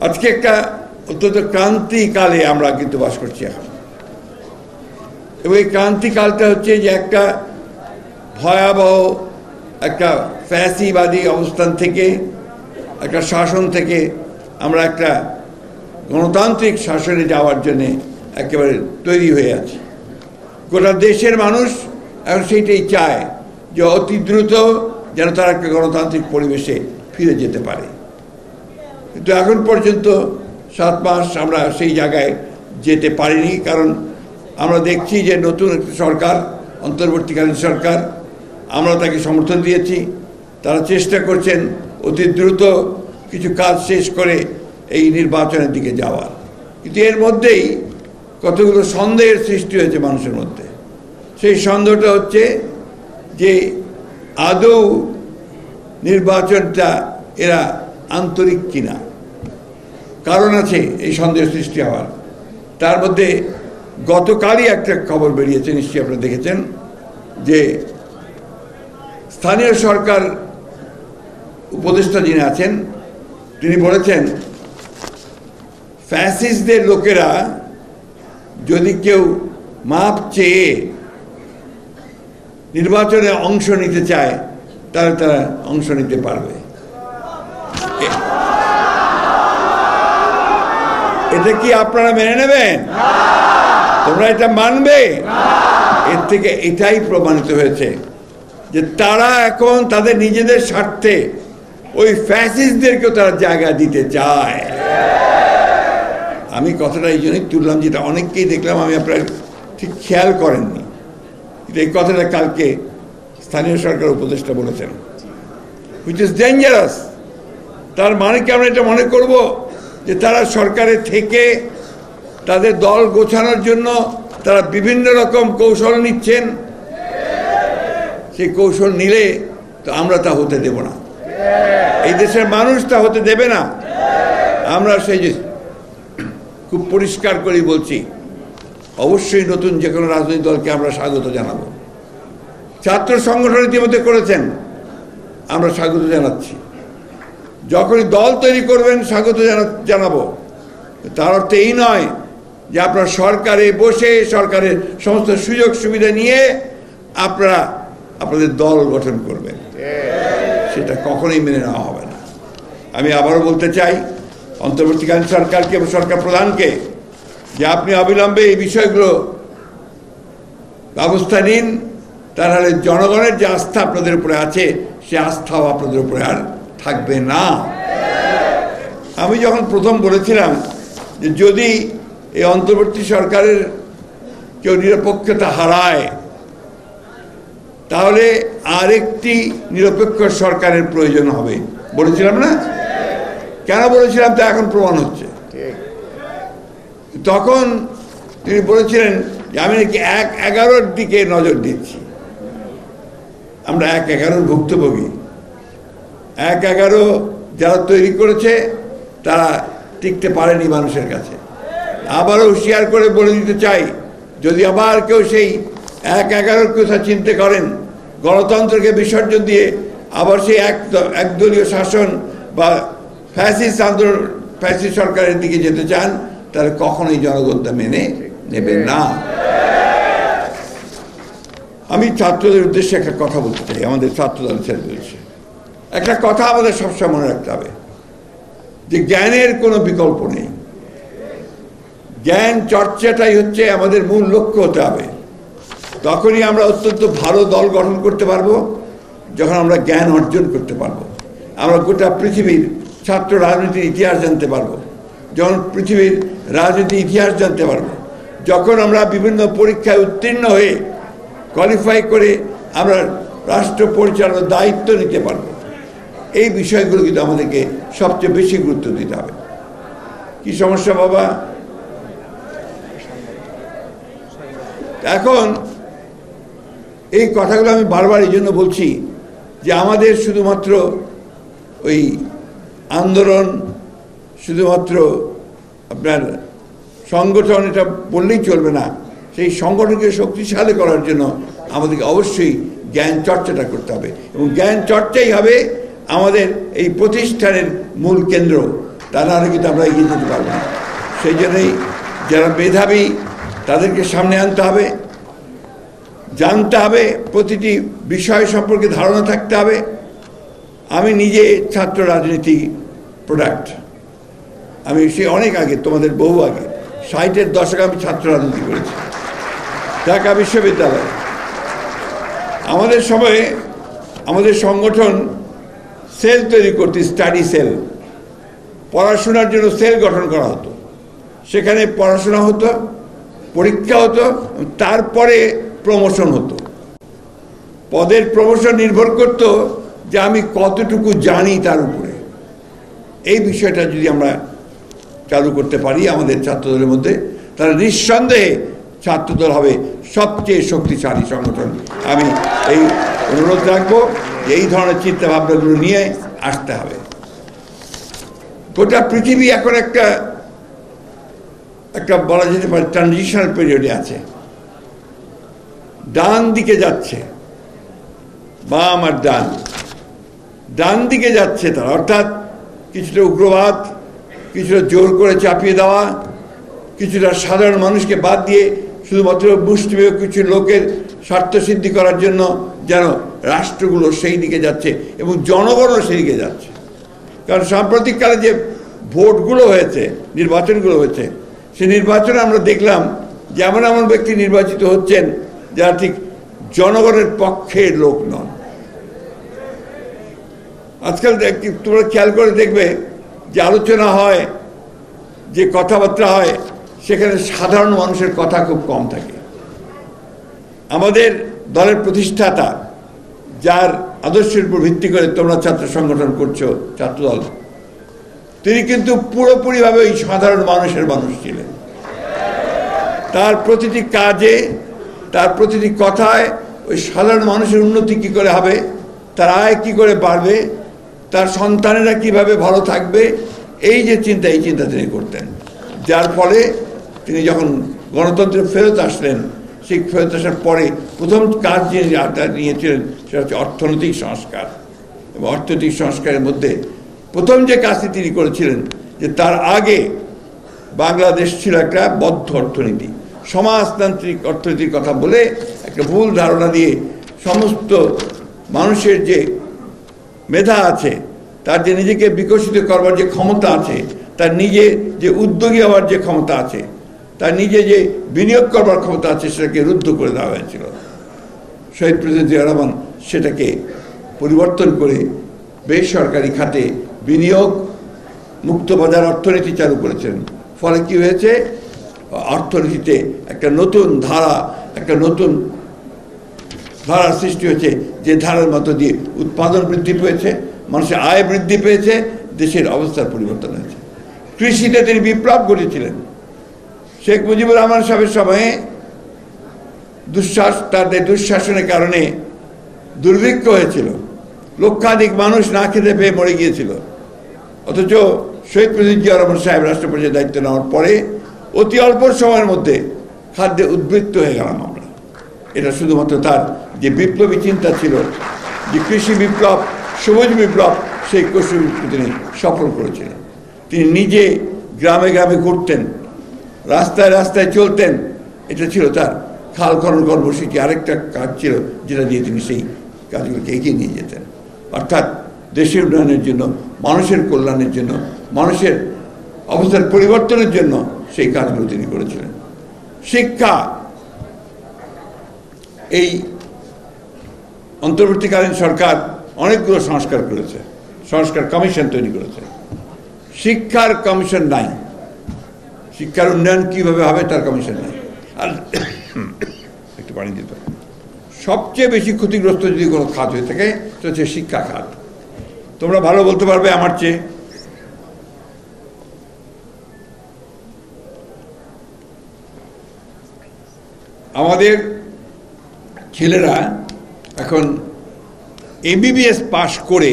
আজকে একটা অত্যন্ত ক্রান্তিকালে আমরা কিন্তু বাস করছি এখন, এবং এই ক্রান্তিকালটা হচ্ছে যে একটা ভয়াবহ একটা ফ্যাসিবাদী অবস্থান থেকে, একটা শাসন থেকে আমরা একটা গণতান্ত্রিক শাসনে যাওয়ার জন্যে একেবারে তৈরি হয়ে আছে। গোটা দেশের মানুষ এখন সেইটাই চায় যে অতি দ্রুত যেন তারা একটা গণতান্ত্রিক পরিবেশে ফিরে যেতে পারে। কিন্তু এখন পর্যন্ত 7 মাস আমরা সেই জায়গায় যেতে পারিনি, কারণ আমরা দেখছি যে নতুন একটা সরকার, অন্তর্বর্তীকালীন সরকার, আমরা তাকে সমর্থন দিয়েছি। তারা চেষ্টা করছেন অতি দ্রুত কিছু কাজ শেষ করে এই নির্বাচনের দিকে যাওয়ার। কিন্তু এর মধ্যেই কতগুলো সন্দেহের সৃষ্টি হয়েছে মানুষের মধ্যে। সেই সন্দেহটা হচ্ছে যে আদৌ নির্বাচনটা এরা আন্তরিক কিনা। কারণ আছে এই সন্দেহ সৃষ্টি হওয়ার। তার মধ্যে গতকালই একটা খবর বেরিয়েছে, নিশ্চয়ই আপনারা দেখেছেন, যে স্থানীয় সরকার উপদেষ্টা যিনি আছেন তিনি বলেছেন ফ্যাসিস্টদের লোকেরা যদি কেউ মাপ চেয়ে নির্বাচনে অংশ নিতে চায় তাহলে তারা অংশ নিতে পারবে। এটা কি আপনারা মেনে নেবেন? তোমরা এটা মানবে? এর থেকে এটাই প্রমাণিত হয়েছে যে তারা এখন তাদের নিজেদের স্বার্থে ওই ফ্যাসিস্টদেরকেও তারা জায়গা দিতে চায়। আমি কথাটা এই জন্যই তুললাম, যেটা অনেককেই দেখলাম, আমি আপনারা ঠিক খেয়াল করেননি। এই কথাটা কালকে স্থানীয় সরকার উপদেষ্টা বলেছেন, হুইচ ইজ ডেঞ্জারাস। তার মানে কি আমরা এটা মনে করব যে তারা সরকারে থেকে তাদের দল গোছানোর জন্য তারা বিভিন্ন রকম কৌশল নিচ্ছেন? সেই কৌশল নিলে তো আমরা তা হতে দেব না, এই দেশের মানুষ তা হতে দেবে না। আমরা সেই যে খুব পরিষ্কার করেই বলছি, অবশ্যই নতুন যে কোনো রাজনৈতিক দলকে আমরা স্বাগত জানাবো। ছাত্র সংগঠন ইতিমধ্যে করেছেন, আমরা স্বাগত জানাচ্ছি। যখনই দল তৈরি করবেন স্বাগত জানাবো। তার অর্থ এই নয় যে আপনারা সরকারে বসে সরকারের সমস্ত সুযোগ সুবিধা নিয়ে আপনারা আপনাদের দল গঠন করবেন, সেটা কখনোই মেনে নেওয়া হবে না। আমি আবারও বলতে চাই অন্তর্বর্তীকালীন সরকারকে এবং সরকার প্রধানকে যে আপনি অবিলম্বে এই বিষয়গুলো ব্যবস্থা নিন, তাহলে জনগণের যে আস্থা আপনাদের উপরে আছে সে আস্থাও আপনাদের উপরে আর থাকবে না। আমি যখন প্রথম বলেছিলাম যে যদি এই অন্তর্বর্তী সরকারের কেউ নিরপেক্ষতা হারায় তাহলে আরেকটি নিরপেক্ষ সরকারের প্রয়োজন হবে বলেছিলাম না? কেন বলেছিলাম তা এখন প্রমাণ হচ্ছে। তখন তিনি বলেছিলেন যে আমি নাকি 1-11 দিকে নজর দিচ্ছি। আমরা 1-11 ভুক্তভোগী। 1-11 যারা তৈরি করেছে তারা টিকতে পারেনি মানুষের কাছে। আবারও হুঁশিয়ার করে বলে দিতে চাই, যদি আবার কেউ সেই 1-11 কথা চিন্তা করেন, গণতন্ত্রকে বিসর্জন দিয়ে আবার সেই একদলীয় শাসন বা ফ্যাসিস্ট আন্দোলন, ফ্যাসিস্ট সরকারের দিকে যেতে চান, তাহলে কখনোই জনগণ তা মেনে নেবে না। আমি ছাত্রদের উদ্দেশ্যে একটা কথা বলতে চাই, আমাদের ছাত্রদল ছেড়ে বলছে একটা কথা আমাদের সবসময় মনে রাখতে হবে যে জ্ঞানের কোনো বিকল্প নেই। জ্ঞান চর্চাটাই হচ্ছে আমাদের মূল লক্ষ্য হতে হবে। তখনই আমরা অত্যন্ত ভালো দল গঠন করতে পারবো যখন আমরা জ্ঞান অর্জন করতে পারবো। আমরা গোটা পৃথিবীর ছাত্র রাজনীতির ইতিহাস জানতে পারবো, যখন পৃথিবীর রাজনীতির ইতিহাস জানতে পারবো, যখন আমরা বিভিন্ন পরীক্ষায় উত্তীর্ণ হয়ে কোয়ালিফাই করে আমরা রাষ্ট্র পরিচালনার দায়িত্ব নিতে পারবো। এই বিষয়গুলো কিন্তু আমাদেরকে সবচেয়ে বেশি গুরুত্ব দিতে হবে। কি সমস্যা বাবা? এখন এই কথাগুলো আমি বারবার এই জন্য বলছি যে আমাদের শুধুমাত্র ওই আন্দোলন, শুধুমাত্র আপনার সংগঠন এটা বললেই চলবে না। সেই সংগঠনকে শক্তিশালী করার জন্য আমাদেরকে অবশ্যই জ্ঞান চর্চাটা করতে হবে, এবং জ্ঞান চর্চাই হবে আমাদের এই প্রতিষ্ঠানের মূল কেন্দ্র। তা না হলে কিন্তু আমরা এগিয়ে যেতে পারবো না। সেই জন্যই যারা মেধাবী তাদেরকে সামনে আনতে হবে, জানতে হবে, প্রতিটি বিষয় সম্পর্কে ধারণা থাকতে হবে। আমি নিজে ছাত্র রাজনীতি প্রোডাক্ট। আমি সে অনেক আগে, তোমাদের বহু আগে 60-এর দশকে আমি ছাত্র রাজনীতি করেছি ঢাকা বিশ্ববিদ্যালয়ে। আমাদের সময়ে আমাদের সংগঠন সেল তৈরি করতে, স্টাডি সেল, পড়াশোনার জন্য সেল গঠন করা হতো। সেখানে পড়াশোনা হতো, পরীক্ষা হতো, তারপরে প্রমোশন হতো। পদের প্রমোশন নির্ভর করত যে আমি কতটুকু জানি তার উপরে। এই বিষয়টা যদি আমরা চালু করতে পারি আমাদের ছাত্রদলের মধ্যে, তাহলে নিঃসন্দেহে ছাত্রদল হবে সবচেয়ে শক্তিশালী সংগঠন। আমি এই অনুরোধ রাখবো যে এই ধরনের চিন্তাভাবনাগুলো নিয়ে আসতে হবে। গোটা পৃথিবী এখন একটা বলা যেতে পারে ট্রানজিশনাল পিরিয়ডে আছে। ডান দিকে যাচ্ছে, বাম আর ডান দিকে যাচ্ছে তারা, অর্থাৎ কিছুটা উগ্রবাদ, কিছুটা জোর করে চাপিয়ে দেওয়া, কিছুটা সাধারণ মানুষকে বাদ দিয়ে শুধুমাত্র মুষ্টিমেয় কিছু লোকের স্বার্থ সিদ্ধি করার জন্য যেন রাষ্ট্রগুলো সেই দিকে যাচ্ছে এবং জনগণও সেই দিকে যাচ্ছে। কারণ সাম্প্রতিককালে যে ভোটগুলো হয়েছে, নির্বাচনগুলো হয়েছে, সেই নির্বাচনে আমরা দেখলাম যে এমন এমন ব্যক্তি নির্বাচিত হচ্ছেন যারা ঠিক জনগণের পক্ষের লোক নন। আজকাল তোমরা খেয়াল করে দেখবে যে আলোচনা হয়, যে কথাবার্তা হয়, সেখানে সাধারণ মানুষের কথা খুব কম থাকে। আমাদের দলের প্রতিষ্ঠাতা, যার আদর্শের উপর ভিত্তি করে তোমরা ছাত্র সংগঠন করছো, ছাত্রদল, তিনি কিন্তু পুরোপুরিভাবে ওই সাধারণ মানুষের মানুষ ছিলেন। তার প্রতিটি কাজে, তার প্রতিটি কথায় ওই সাধারণ মানুষের উন্নতি কী করে হবে, তার আয় কী করে বাড়বে, তার সন্তানেরা কিভাবে ভালো থাকবে, এই যে চিন্তা, এই চিন্তা তিনি করতেন। যার ফলে তিনি যখন গণতন্ত্রে ফেরত আসলেন, সেই ফেরত আসার পরে প্রথম কাজ যিনি নিয়েছিলেন সেটা হচ্ছে অর্থনৈতিক সংস্কার। এবং অর্থনৈতিক সংস্কারের মধ্যে প্রথম যে কাজটি তিনি করেছিলেন, যে তার আগে বাংলাদেশ ছিল একটা বদ্ধ অর্থনীতি, সমাজতান্ত্রিক অর্থনীতির কথা বলে একটা ভুল ধারণা দিয়ে সমস্ত মানুষের যে মেধা আছে, তার যে নিজেকে বিকশিত করবার যে ক্ষমতা আছে, তার নিজে যে উদ্যোগী হওয়ার যে ক্ষমতা আছে, তার নিজে যে বিনিয়োগ করবার ক্ষমতা আছে, সেটাকে রুদ্ধ করে দেওয়া হয়েছিল। শহীদ প্রেসিডেন্ট জিয়া রহমান সেটাকে পরিবর্তন করে বেসরকারি খাতে বিনিয়োগ মুক্ত বাজার অর্থনীতি চালু করেছেন। ফলে কি হয়েছে, অর্থনীতিতে একটা নতুন ধারার সৃষ্টি হয়েছে, যে ধারার মধ্য দিয়ে উৎপাদন বৃদ্ধি পেয়েছে, মানুষের আয় বৃদ্ধি পেয়েছে, দেশের অবস্থার পরিবর্তন হয়েছে। কৃষিতে তিনি বিপ্লব ঘটিয়েছিলেন। শেখ মুজিবুর রহমান সাহেবের সময়ে তাদের দুঃশাসনের কারণে দুর্ভিক্ষ হয়েছিল, লক্ষাধিক মানুষ না খেতে পেয়ে মরে গিয়েছিল। অথচ শহীদ প্রেসিডেন্ট জিয়া রহমান সাহেব রাষ্ট্রপতির দায়িত্ব নেওয়ার পরে অতি অল্প সময়ের মধ্যে খাদ্যে উদ্বৃত্ত হয়ে গেলাম আমরা। এটা শুধুমাত্র তার যে বিপ্লবী চিন্তা ছিল, যে কৃষি বিপ্লব, সবুজ বিপ্লব, সেই কৃষি বিপ্লব তিনি সফল করেছিলেন। তিনি নিজে গ্রামে গ্রামে ঘুরতেন, রাস্তায় রাস্তায় চলতেন। এটা ছিল তার খাল খনন কর্মসূচি, আরেকটা কাজ ছিল যেটা দিয়ে তিনি সেই কাজগুলোকে এগিয়ে নিয়ে যেতেন। অর্থাৎ দেশের উন্নয়নের জন্য, মানুষের কল্যাণের জন্য, মানুষের অবস্থার পরিবর্তনের জন্য সেই কাজগুলো তিনি করেছিলেন। শিক্ষা, এই অন্তর্বর্তীকালীন সরকার অনেকগুলো সংস্কার করেছে, সংস্কার কমিশন তৈরি করেছে। শিক্ষার কমিশন নাই, শিক্ষার উন্নয়ন কিভাবে হবে তার কমিশন নাই। আর একটু পানি দিতে, সবচেয়ে বেশি ক্ষতিগ্রস্ত যদি কোনো খাত হয়ে থাকে সেটা হচ্ছে শিক্ষা খাত। তোমরা ভালো বলতে পারবে আমার চেয়ে। আমাদের ছেলেরা এখন এমবিবিএস পাশ করে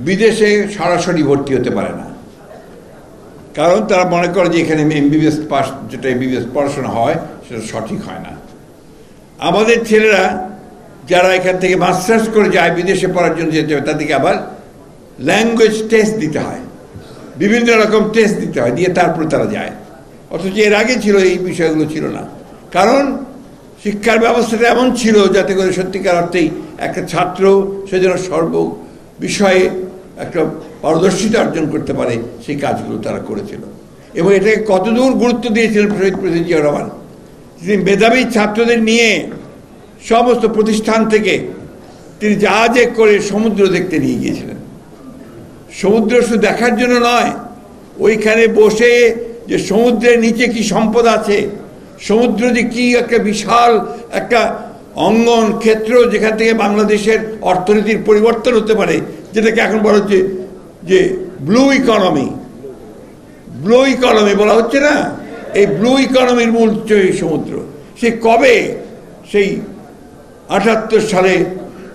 বিদেশে সরাসরি ভর্তি হতে পারে না, কারণ তারা মনে করে যে এখানে এমবিবিএস পাস, যেটা এমবিবিএস পড়াশোনা হয় সেটা সঠিক হয় না। আমাদের ছেলেরা যারা এখান থেকে মাস্টার্স করে যায় বিদেশে পড়ার জন্য যেতে হবে, তাদেরকে আবার ল্যাঙ্গুয়েজ টেস্ট দিতে হয়, বিভিন্ন রকম টেস্ট দিতে হয়, দিয়ে তারপরে তারা যায়। অথচ এর আগে ছিল এই বিষয়গুলো ছিল না, কারণ শিক্ষার ব্যবস্থাটা এমন ছিল যাতে করে সত্যিকার অর্থেই একটা ছাত্র সেজন্য সর্ব বিষয়ে একটা পারদর্শিতা অর্জন করতে পারে, সেই কাজগুলো তারা করেছিল। এবং এটাকে কতদূর গুরুত্ব দিয়েছিলেন শহীদ প্রেসিডেন্ট জিয়া রহমান। তিনি মেধাবী ছাত্রদের নিয়ে সমস্ত প্রতিষ্ঠান থেকে তিনি জাহাজে করে সমুদ্র দেখতে নিয়ে গিয়েছিলেন। সমুদ্র শুধু দেখার জন্য নয়, ওইখানে বসে যে সমুদ্রের নিচে কি সম্পদ আছে, সমুদ্র যে কি একটা বিশাল একটা অঙ্গন ক্ষেত্র, যেখান থেকে বাংলাদেশের অর্থনীতির পরিবর্তন হতে পারে, যেটাকে এখন বলা হচ্ছে যে ব্লু ইকোনমি বলা হচ্ছে না, এই ব্লু ইকোনমির মূল হচ্ছে এই সমুদ্র। সে কবে, সেই ৭৮ সালে,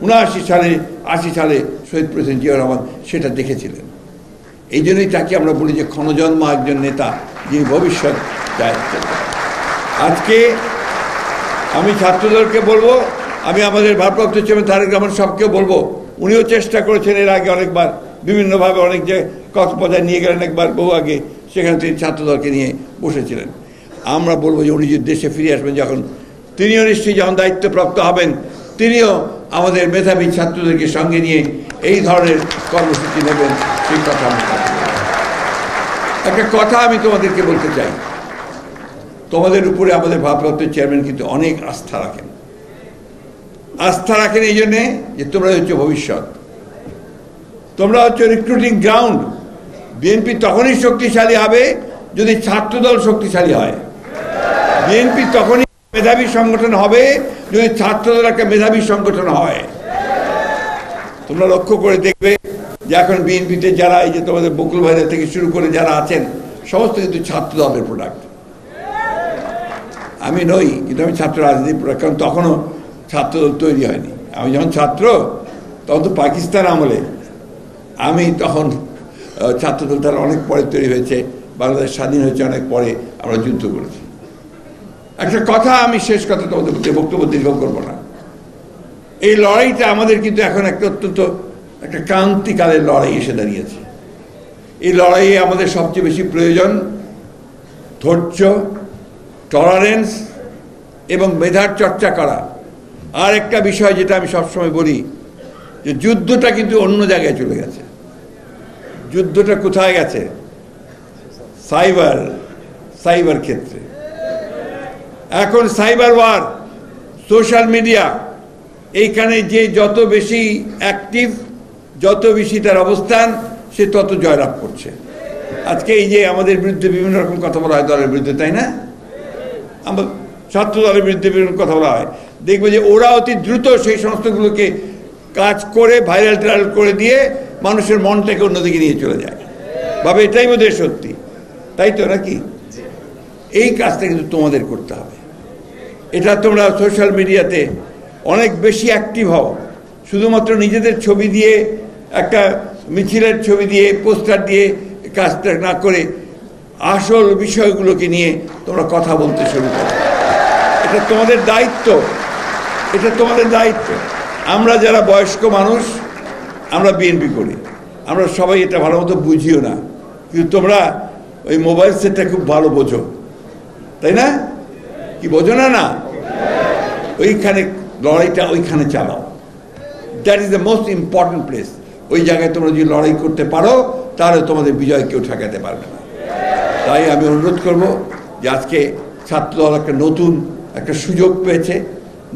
৭৯ সালে, ৮০ সালে শহীদ প্রেসিডেন্ট জিয়া রহমান সেটা দেখেছিলেন। এই জন্যই তাকে আমরা বলি যে ক্ষণজন্ম একজন নেতা, যিনি ভবিষ্যৎ দায়িত্ব। আজকে আমি ছাত্রদলকে বলবো, আমি আমাদের ভারপ্রাপ্ত চেয়ারম্যান তারেক রহমান সবকেও বলবো, উনিও চেষ্টা করেছেন এর আগে অনেকবার, বিভিন্নভাবে অনেক যে কক্সবাজার নিয়ে গেলেন একবার বহু আগে, সেখানে তিনি ছাত্রদলকে নিয়ে বসেছিলেন। আমরা বলবো যে উনি যদি দেশে ফিরে আসবেন যখন, তিনিও নিশ্চয়ই যখন দায়িত্বপ্রাপ্ত হবেন, তিনিও আমাদের মেধাবী ছাত্রদেরকে সঙ্গে নিয়ে এই ধরনের কর্মসূচি নেবেন, সেই কথা আমি একটা কথা আমি তোমাদেরকে বলতে চাই। তোমাদের উপরে আমাদের ভারপ্রাপ্ত চেয়ারম্যান কিন্তু অনেক আস্থা রাখেন। আস্থা রাখেন এই জন্যে যে তোমরা হচ্ছে ভবিষ্যৎ, তোমরা হচ্ছে রিক্রুটিং গ্রাউন্ড। বিএনপি তখনই শক্তিশালী হবে যদি ছাত্রদল শক্তিশালী হয়। বিএনপি তখনই মেধাবী সংগঠন হবে যদি ছাত্রদল একটা মেধাবী সংগঠন হয়। তোমরা লক্ষ্য করে দেখবে যে এখন বিএনপিতে যারা, এই যে তোমাদের বকুল ভাইরা থেকে শুরু করে যারা আছেন, সমস্ত কিন্তু ছাত্র দলের প্রোডাক্ট। আমি নই, কিন্তু আমি ছাত্র রাজনীতির প্রোডাক্ট, কারণ তখনও ছাত্রদল তৈরি হয়নি। আমি যখন ছাত্র, তখন তো পাকিস্তান আমলে, আমি তখন ছাত্রদল তার অনেক পরে তৈরি হয়েছে, বাংলাদেশ স্বাধীন হয়েছে অনেক পরে, আমরা যুদ্ধ করেছি। একটা কথা, আমি শেষ কথা তোমাদের বক্তব্য দীর্ঘ করবো না। এই লড়াইটা আমাদের কিন্তু এখন একটা অত্যন্ত একটা ক্রান্তিকালের লড়াই এসে দাঁড়িয়েছে। এই লড়াইয়ে আমাদের সবচেয়ে বেশি প্রয়োজন ধৈর্য, টলারেন্স এবং মেধার চর্চা করা। আর একটা বিষয় যেটা আমি সবসময় বলি, যে যুদ্ধটা কিন্তু অন্য জায়গায় চলে গেছে। যুদ্ধটা কোথায় গেছে? সাইবার ক্ষেত্রে। এখন সাইবার ওয়ার, সোশ্যাল মিডিয়া, এইখানে যে যত বেশি অ্যাক্টিভ, যত বেশি তার অবস্থান, সে তত জয়লাভ করছে। আজকে এই যে আমাদের বিরুদ্ধে বিভিন্ন রকম কথা বলা হয় দলের বিরুদ্ধে, তাই না? আমরা ছাত্র দলের বিরুদ্ধে বিভিন্ন কথা বলা হয়, দেখবে যে ওরা অতি দ্রুত সেই সমস্তগুলোকে কাজ করে ভাইরাল টাইরাল করে দিয়ে মানুষের মনটাকে অন্যদিকে নিয়ে চলে যায়, ভাবে এটাই বোধহয় সত্যি, তাই তো নাকি? এই কাজটা কিন্তু তোমাদের করতে হবে। এটা তোমরা সোশ্যাল মিডিয়াতে অনেক বেশি অ্যাক্টিভ হও। শুধুমাত্র নিজেদের ছবি দিয়ে, একটা মিছিলের ছবি দিয়ে, পোস্টার দিয়ে কাজটা না করে আসল বিষয়গুলোকে নিয়ে তোমরা কথা বলতে শুরু করো। এটা তোমাদের দায়িত্ব, এটা তোমাদের দায়িত্ব। আমরা যারা বয়স্ক মানুষ, আমরা বিএনপি করি, আমরা সবাই এটা ভালো মতো বুঝিও না, কিন্তু তোমরা ওই মোবাইল সেটটা খুব ভালো বোঝো, তাই না? কি বোঝো না? না, ওইখানে লড়াইটা ওইখানে চালাও। That is the most important place. ওই জায়গায় তোমরা যদি লড়াই করতে পারো, তাহলে তোমাদের বিজয় কেউ ঠেকাতে পারবে না। তাই আমি অনুরোধ করব যে আজকে ছাত্রদল একটা নতুন একটা সুযোগ পেয়েছে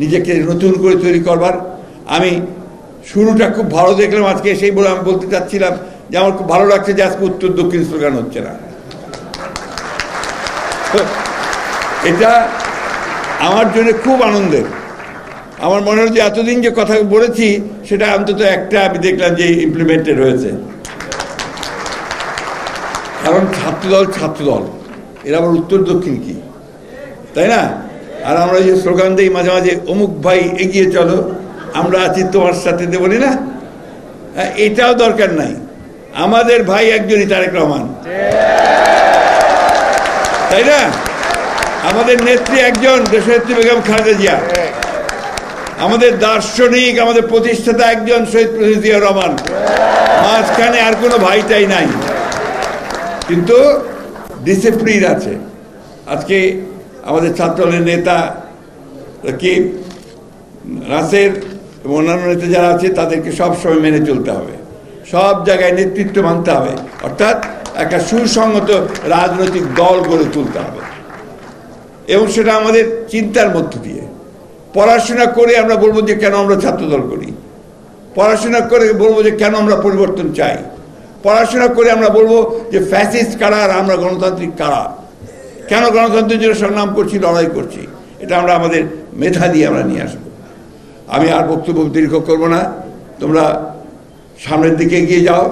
নিজেকে নতুন করে তৈরি করবার। আমি শুরুটা খুব ভালো দেখলাম আজকে, সেই বলে আমি বলতে চাচ্ছিলাম যে আমার খুব ভালো লাগছে যে আজকে উত্তর দক্ষিণ স্লোগান হচ্ছে না। এটা আমার জন্য খুব আনন্দের। আমার মনে হয় যে এতদিন যে কথা বলেছি সেটা অন্তত একটা আমি দেখলাম যে ইমপ্লিমেন্টেড হয়েছে। কারণ ছাত্রদল এরা আবার উত্তর দক্ষিণ কি, তাই না? আর আমরা যে স্লোগান দিই মাঝে মাঝে, অমুক ভাই এগিয়ে চলো, আমরা আছি তোমার সাথে, বলি না? এটাও দরকার নাই। আমাদের ভাই একজনই, তারেক রহমান, তাই না? আমাদের নেত্রী একজন, দেশনেত্রী বেগম খালেদা জিয়া। আমাদের দার্শনিক, আমাদের প্রতিষ্ঠাতা একজন, শহীদ প্রেসিডেন্ট জিয়া রহমান। মাঝখানে আর কোনো ভাইটাই নাই। কিন্তু ডিসিপ্লিন আছে। আজকে আমাদের ছাত্রদলের নেতা কি নাসের এবং অন্যান্য নেতা যারা আছে তাদেরকে সবসময় মেনে চলতে হবে, সব জায়গায় নেতৃত্ব মানতে হবে, অর্থাৎ একটা সুসংগত রাজনৈতিক দল গড়ে তুলতে হবে। এবং সেটা আমাদের চিন্তার মধ্য দিয়ে। পড়াশোনা করে আমরা বলবো যে কেন আমরা ছাত্রদল করি, পড়াশোনা করে বলবো যে কেন আমরা পরিবর্তন চাই, পড়াশোনা করে আমরা বলবো যে ফ্যাসিস্ট কারা আর আমরা গণতান্ত্রিক কারা, কেন গণতন্ত্রের জন্য সংগ্রাম করছি, লড়াই করছি। এটা আমরা আমাদের মেধা দিয়ে আমরা নিয়ে আসবো। আমি আর বক্তব্য দীর্ঘ করব না, তোমরা সামনের দিকে এগিয়ে যাও।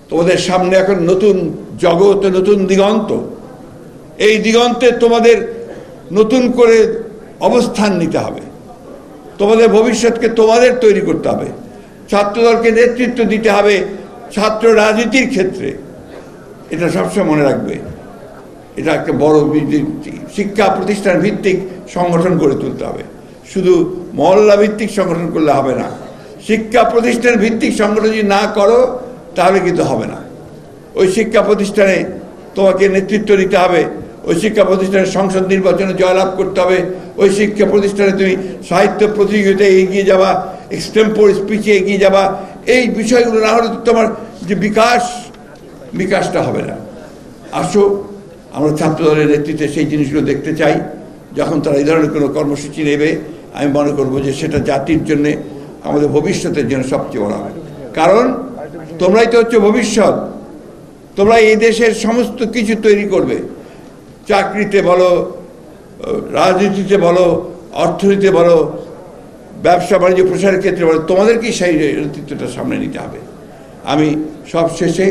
তোমাদের সামনে এখন নতুন জগৎ, নতুন দিগন্ত। এই দিগন্তে তোমাদের নতুন করে অবস্থান নিতে হবে, তোমাদের ভবিষ্যৎকে তোমাদের তৈরি করতে হবে, ছাত্রদলকে নেতৃত্ব দিতে হবে ছাত্র রাজনীতির ক্ষেত্রে। এটা সবসময় মনে রাখবে। এটা একটা বড় শিক্ষা প্রতিষ্ঠান ভিত্তিক সংগঠন গড়ে তুলতে হবে, শুধু মহল্লা ভিত্তিক সংগঠন করলে হবে না। শিক্ষা প্রতিষ্ঠান ভিত্তিক সংগঠন যদি না করো তাহলে কিন্তু হবে না। ওই শিক্ষা প্রতিষ্ঠানে তোমাকে নেতৃত্ব দিতে হবে, ওই শিক্ষা প্রতিষ্ঠানের সংসদ নির্বাচনে জয়লাভ করতে হবে, ওই শিক্ষা প্রতিষ্ঠানে তুমি সাহিত্য প্রতিযোগিতায় এগিয়ে যাবা, এক্সটেম্পোর স্পিচে এগিয়ে যাবা। এই বিষয়গুলো না হলে তোমার যে বিকাশটা হবে না। আসো, আমরা ছাত্রদলের নেতৃত্বে সেই জিনিসগুলো দেখতে চাই। যখন তারা এই ধরনের কোনো কর্মসূচি নেবে, আমি মনে করবো যে সেটা জাতির জন্যে, আমাদের ভবিষ্যতের জন্য সবচেয়ে বড় হবে। কারণ তোমরাই তো হচ্ছে ভবিষ্যৎ, তোমরা এই দেশের সমস্ত কিছু তৈরি করবে। চাকরিতে বলো, রাজনীতিতে বলো, অর্থনীতিতে বলো, ব্যবসা বাণিজ্য প্রসারের ক্ষেত্রে বলো, তোমাদেরকেই সেই নেতৃত্বটা সামনে নিতে হবে। আমি সব শেষে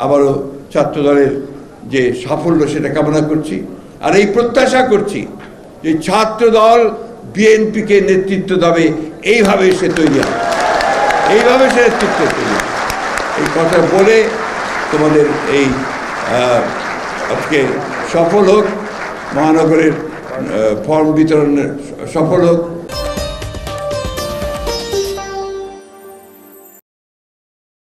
আবারও ছাত্রদলের যে সাফল্য সেটা কামনা করছি, আর এই প্রত্যাশা করছি যে ছাত্রদল বিএনপিকে নেতৃত্ব দেবে, এইভাবে সে তৈরি হবে, এইভাবে সে নেতৃত্ব তৈরি হবে। এই কথা বলে তোমাদের এই আজকে সফল হোক, মহানগরের ফর্ম বিতরণ সফল হোক।